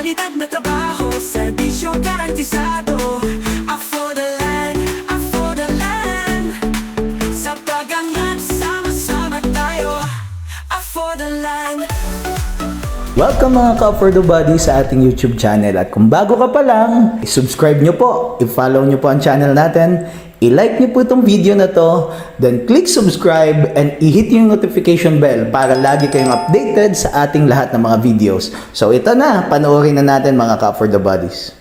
Kalidad na trabaho, serbisyo garantisado. For the land, for the land. Sa pagangat, sama-sama tayo. For the land. Welcome mga ka-For the Body sa ating YouTube channel. At kung bago ka pa lang, subscribe nyo po, i-follow nyo po ang channel natin, i-like nyo po itong video na to, then click subscribe and i-hit yung notification bell para lagi kayong updated sa ating lahat ng mga videos. So ito na, panoorin na natin mga ka-For the Bodies.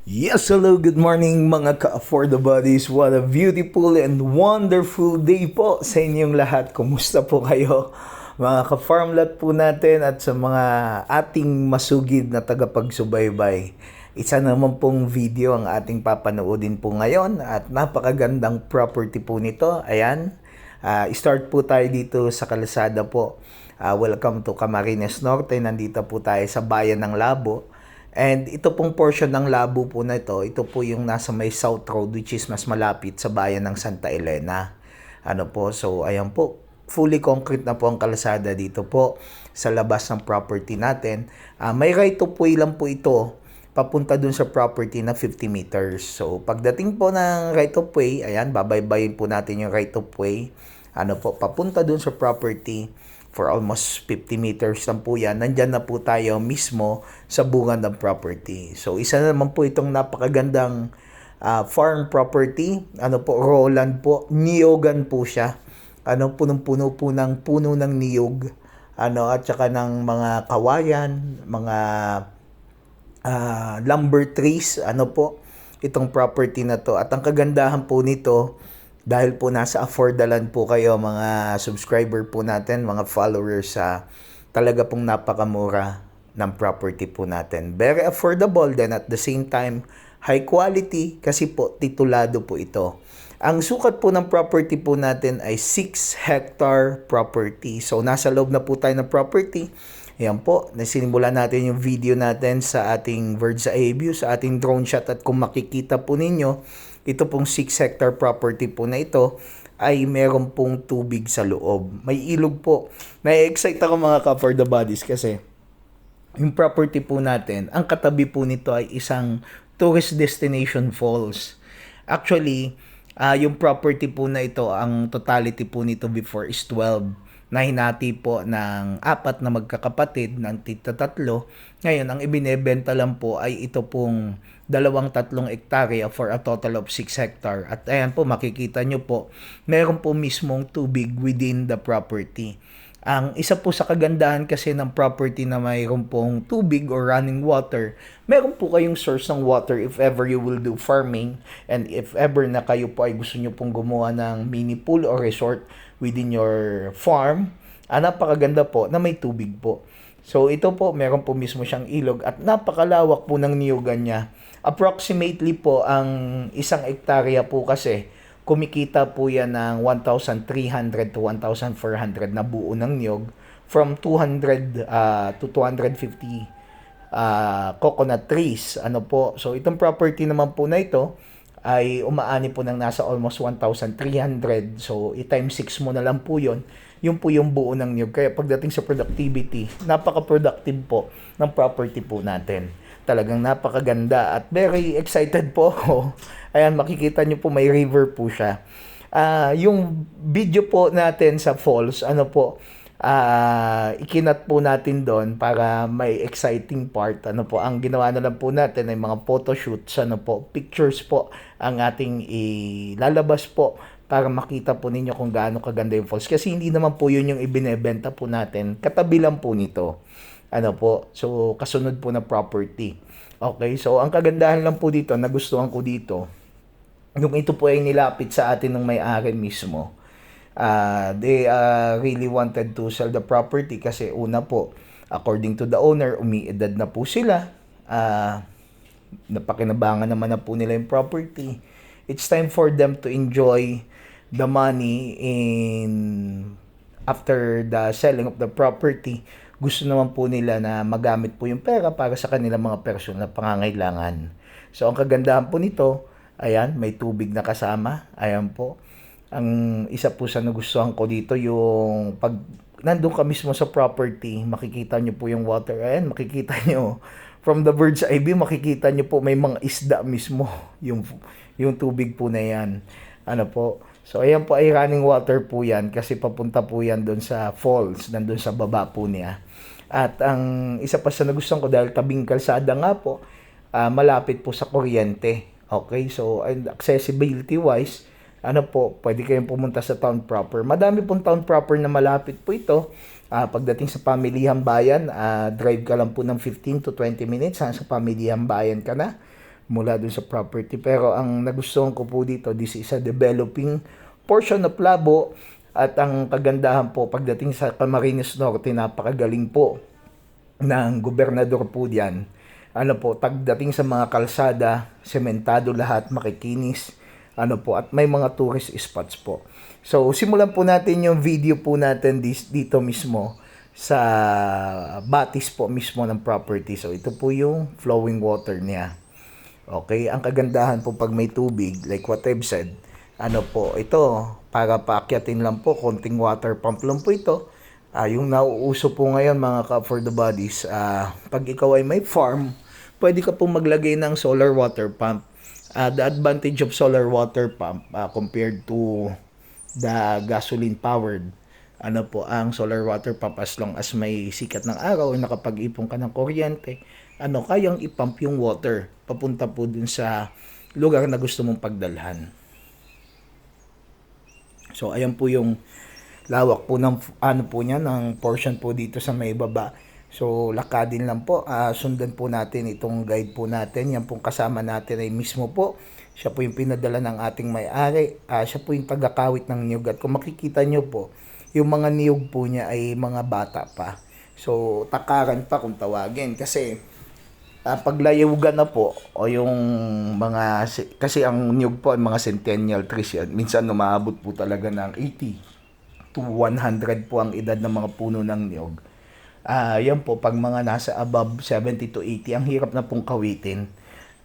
Yes, hello, good morning mga ka-For the Bodies. What a beautiful and wonderful day po sa inyong lahat. Kumusta po kayo? Mga ka-farmlat po natin at sa mga ating masugid na tagapagsubaybay. Isa naman pong video ang ating papanoodin po ngayon at napakagandang property po nito. Ayan, start po tayo dito sa kalsada po. Welcome to Camarines Norte. Nandito po tayo sa bayan ng Labo. And ito pong portion ng Labo po na ito po yung nasa may South Road which is mas malapit sa bayan ng Santa Elena. So ayan po. Fully concrete na po ang kalsada dito po sa labas ng property natin. May right of way lang po ito papunta dun sa property na 50 meters. So pagdating po ng right of way, ayan, babaybayin po natin yung right of way. Papunta dun sa property for almost 50 meters lang po yan. Nandyan na po tayo mismo sa bunga ng property. So isa na naman po itong napakagandang farm property. Roland po, niyogan po siya. Punong-puno po ng puno ng niyog, at saka ng mga kawayan, mga lumber trees, itong property na to. At ang kagandahan po nito, dahil po nasa affordalan po kayo, mga subscriber po natin, mga followers, talaga pong napakamura ng property po natin. Very affordable, then at the same time, high quality, kasi po titulado po ito. Ang sukat po ng property po natin ay 6 hectare property. So, nasa loob na po tayo ng property. Ayan po, nasinimula natin yung video natin sa ating bird's eye view, sa ating drone shot. At kung makikita po ninyo, ito pong 6 hectare property po na ito ay meron pong tubig sa loob. May ilog po. Na-excite ako mga ka-For the Bodies kasi yung property po natin, ang katabi po nito ay isang tourist destination falls. Actually, yung property po na ito, ang totality po nito before is 12 na hinati po ng 4 na magkakapatid ng tita-tatlo. Ngayon, ang ibinebenta lang po ay ito pong 2-3 hektarya for a total of 6 hectare. At ayan po, makikita nyo po, meron po mismong tubig within the property. Ang isa po sa kagandahan kasi ng property na mayroon pong tubig or running water, meron po kayong source ng water if ever you will do farming and if ever na kayo po ay gusto nyo pong gumawa ng mini pool or resort within your farm, napakaganda po na may tubig po. So ito po, meron po mismo siyang ilog at napakalawak po ng niyugan niya. Approximately po ang 1 hektarya po kasi kumikita po yan ng 1,300 to 1,400 na buo ng niyog from 200 to 250 coconut trees. So itong property naman po na ito ay umaani po ng nasa almost 1,300. So i-times 6 mo na lang po yun. Yun po yung buo ng niyog. Kaya pagdating sa productivity, napaka-productive po ng property po natin. Talagang napakaganda at very excited po ako. Ayan, makikita nyo po may river po siya. Yung video po natin sa falls, ikinat po natin doon para may exciting part. Ang ginawa na lang po natin ay mga photoshoots, pictures po ang ating ilalabas po para makita po ninyo kung gaano kaganda yung falls. Kasi hindi naman po yun yung ibinebenta po natin. Katabi lang po nito. So kasunod po na property. Okay, so ang kagandahan lang po dito, nagustuhan ko dito, yung ito po ay nilapit sa atin ng may-ari mismo. They really wanted to sell the property kasi una po, according to the owner, umiedad na po sila. Napakinabangan naman na po nila yung property. It's time for them to enjoy the money after the selling of the property. Gusto naman po nila na magamit po yung pera para sa kanilang mga personal na pangangailangan. So, ang kagandahan po nito, ayan, may tubig na kasama. Ayan po. Ang isa po sa nagustuhan ko dito, yung pag nandun ka mismo sa property, makikita nyo po yung water. Ayan, makikita nyo from the bird's eye view, makikita nyo po may mga isda mismo yung tubig po na yan. Ano po? So, ayan po ay running water po yan kasi papunta po yan doon sa falls, nandun sa baba po niya. At ang isa pa sa nagustuhan ko dahil tabing kalsada nga po, malapit po sa kuryente. Okay? So, accessibility wise, ano po, pwede kayong pumunta sa town proper. Madami pong town proper na malapit po ito. Pagdating sa Pamilihang Bayan, drive ka lang po ng 15 to 20 minutes. Sa Pamilihang Bayan ka na mula dun sa property. Pero ang nagustuhan ko po dito, this is a developing portion of Labo. At ang kagandahan po, pagdating sa Camarines Norte, napakagaling po ng gobernador po diyan. Ano po, pagdating sa mga kalsada, sementado lahat, makikinis. Ano po, at may mga tourist spots po. So, simulan po natin yung video po natin dito mismo sa batis po mismo ng property. So, ito po yung flowing water niya. Okay, ang kagandahan po pag may tubig, like what I've said, ano po, ito, para paakyatin lang po, konting water pump lang po ito. Yung nauuso po ngayon mga for the bodies, pag ikaw ay may farm, pwede ka po maglagay ng solar water pump. The advantage of solar water pump compared to the gasoline powered, ano po, ang solar water pump as long as may sikat ng araw o nakapag-ipon ka ng kuryente, ano, kayang ipump yung water papunta po dun sa lugar na gusto mong pagdalhan. So ayan po yung lawak po ng ano po niya, ng portion po dito sa may baba. So, lakadin lang po, sundan po natin itong guide po natin. Yan pong kasama natin ay mismo po. Siya po yung pinadala ng ating may-ari. Siya po yung tagakawit ng niyog. At kung makikita nyo po, yung mga niyog po niya ay mga bata pa. So, takaran pa kung tawagin. Kasi, paglayugan na po, o yung mga, kasi ang niyog po ay mga centennial trees yan. Minsan, umaabot po talaga ng 80 to 100 po ang edad ng mga puno ng niyog. Yan po, pag mga nasa above 70 to 80, ang hirap na pong kawitin.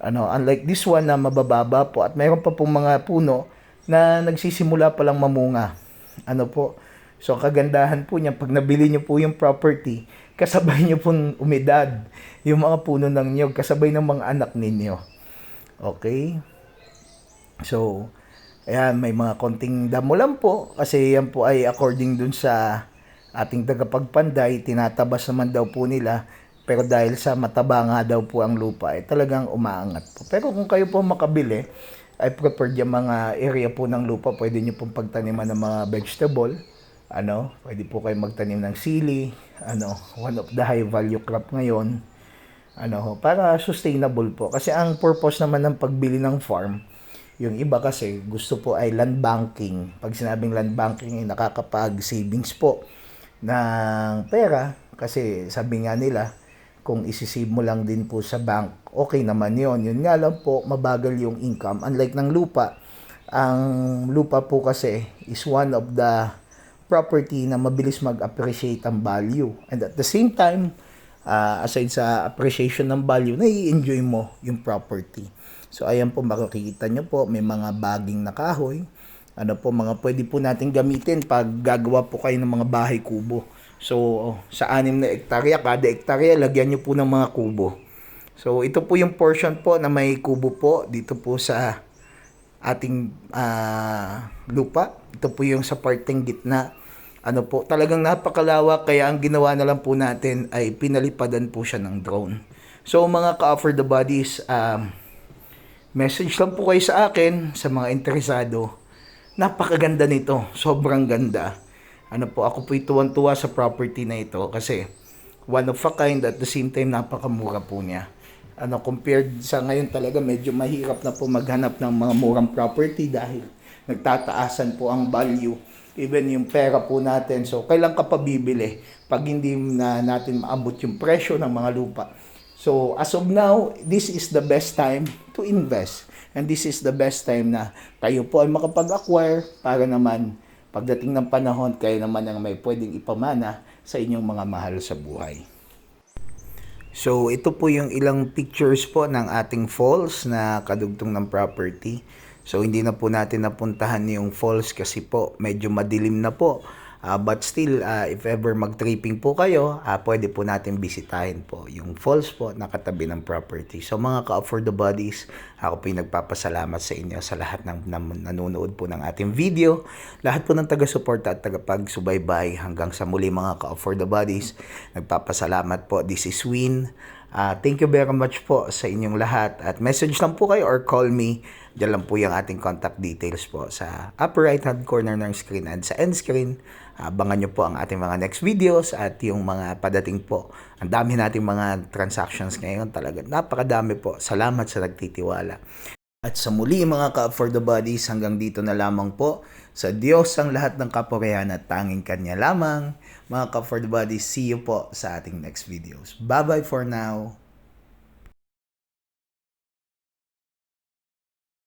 Ano, unlike this one na mabababa po, at mayroon pa pong mga puno na nagsisimula pa lang mamunga. Ano po, so kagandahan po niya, pag nabili niyo po yung property, kasabay niyo pong umidad yung mga puno ng niyog, kasabay ng mga anak ninyo. Okay? So, ayan, may mga konting damo lang po, kasi yan po ay according dun sa ating tagapagpanday, tinatabas naman daw po nila, pero dahil sa mataba nga daw po ang lupa, ay talagang umaangat po. Pero kung kayo po makabili, ay prepared yung mga area po ng lupa, pwede nyo pong pagtaniman ng mga vegetable, ano, pwede po kayo magtanim ng sili, ano, one of the high value crop ngayon, ano, para sustainable po. Kasi ang purpose naman ng pagbili ng farm, yung iba kasi gusto po ay land banking. Pag sinabing land banking, ay nakakapag-savings po ng pera, kasi sabi nga nila, kung isisave mo lang din po sa bank, okay naman yon. Yun nga lang po, mabagal yung income. Unlike ng lupa, ang lupa po kasi is one of the property na mabilis mag-appreciate ang value. And at the same time, aside sa appreciation ng value, nai-enjoy mo yung property. So ayan po, makikita nyo po, may mga baging na kahoy. Ano po, mga pwede po natin gamitin pag gagawa po kayo ng mga bahay kubo. So, sa 6 na hektarya, kada hektarya, lagyan nyo po ng mga kubo. So, ito po yung portion po na may kubo po dito po sa ating lupa. Ito po yung sa parteng gitna. Ano po, talagang napakalawak, kaya ang ginawa na lang po natin ay pinalipadan po siya ng drone. So, mga ka-offer the bodies, message lang po kayo sa akin, sa mga interesado. Napakaganda nito, sobrang ganda. Ano po, ako po tuwan-tuwa sa property na ito kasi one of a kind, at the same time napakamura po niya. Ano, compared sa ngayon talaga medyo mahirap na po maghanap ng mga murang property dahil nagtataasan po ang value, even yung pera po natin. So, kailan ka pa bibili pag hindi na natin maabot yung presyo ng mga lupa? So, as of now, this is the best time to invest. And this is the best time na kayo po ay makapag-acquire para naman pagdating ng panahon, kayo naman ang may pwedeng ipamana sa inyong mga mahal sa buhay. So, ito po yung ilang pictures po ng ating falls na kadugtong ng property. So, hindi na po natin napuntahan yung falls kasi po medyo madilim na po. But still, if ever mag-tripping po kayo, pwede po natin bisitahin po yung falls po na katabi ng property. So mga ka-For the Bodies, ako po yung nagpapasalamat sa inyo sa lahat ng nanonood po ng ating video, lahat po ng taga-suporta at tagapagsubaybay hanggang sa muli mga ka-For the Bodies. Nagpapasalamat po. This is Win. Thank you very much po sa inyong lahat. At message lang po kayo or call me. Diyan lang po yung ating contact details po sa upper right hand corner ng screen and sa end screen. Abangan nyo po ang ating mga next videos at yung mga padating po. Ang dami nating mga transactions ngayon talaga. Napakadami po. Salamat sa nagtitiwala. At sa muli mga ka-For the Bodies, hanggang dito na lamang po. Sa Diyos ang lahat ng kapurihan at tanging Kanya lamang. Mga ka-For the Bodies, see you po sa ating next videos. Bye-bye for now.